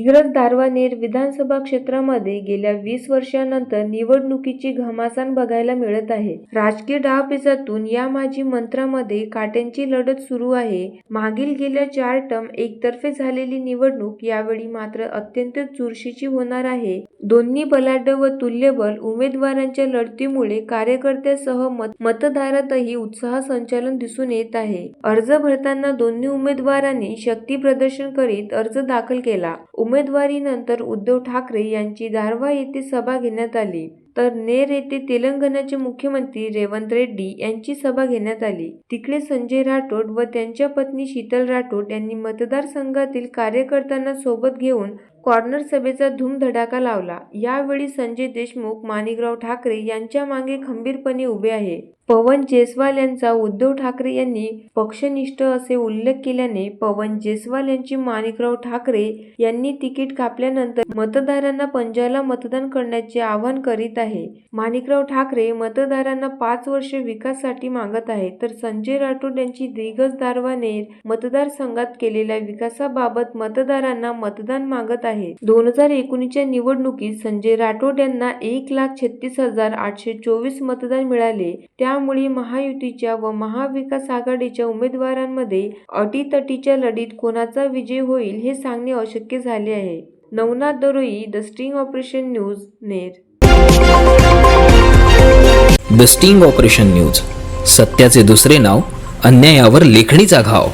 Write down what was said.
दिग्रस दारव्हा-नेर विधानसभा क्षेत्रामध्ये गेल्या 20 वर्षांनंतर निवडणुकीची घमासान बघायला मिळत आहे. राजकीय डावपेचातून या माजी मंत्र्यांमध्ये काट्यांची लढत सुरू आहे. मागील गेल्या 4 टर्म एकतर्फे झालेली निवडणूक यावेळी मात्र अत्यंत चुरशीची होणार आहे. दोन्ही बलाढ्य व तुल्यबळ उमेदवारांच्या लढतीमुळे कार्यकर्त्यांसह मतदारातही उत्साह संचलन दिसून येत आहे. अर्ज भरताना दोन्ही उमेदवारांनी शक्तीप्रदर्शन करीत अर्ज दाखल केला. उमेदवारीनंतर उद्धव ठाकरे यांची दारव्हा येथे सभा घेण्यात आली, तर नेर येथे तेलंगणाचे मुख्यमंत्री रेवंत रेड्डी यांची सभा घेण्यात आली. तिकडे संजय राठोड व त्यांच्या पत्नी शीतल राठोड यांनी मतदारसंघातील कार्यकर्त्यांना सोबत घेऊन कॉर्नर सभेचा धूमधडाका लावला. यावेळी संजय देशमुख माणिकराव ठाकरे यांच्या मागे खंबीरपणे उभे आहे. पवन जयस्वाल यांचा उद्धव ठाकरे यांनी पक्षनिष्ठ असे उल्लेख केल्याने पवन जयस्वाल यांची माणिकराव ठाकरे यांनी तिकीट कापल्यानंतर मतदारांना पंजाला मतदान करण्याचे आवाहन करीत आहे. माणिकराव ठाकरे मतदारांना 5 वर्षे विकासासाठी मागत आहेत, तर संजय राठोड यांची दिग्रस दारव्हा-नेर मतदारसंघात केलेल्या विकासाबाबत मतदारांना मतदान मागत आहेत. 2019च्या निवडणुकीत संजय राठोड यांना 1,36,824 मतदान मिळाले. त्यामुळे महायुतीच्या व महाविकास आघाडीच्या उमेदवारांमध्ये अटीतटीच्या लढतीत कोणाचा विजय होईल हे सांगणे अशक्य झाले आहे. Navnath Daroi, the sting operation news, नेर. द स्टिंग ऑपरेशन न्यूज, सत्याचे दुसरे नाव, अन्यायावर लेखणीचा घाव.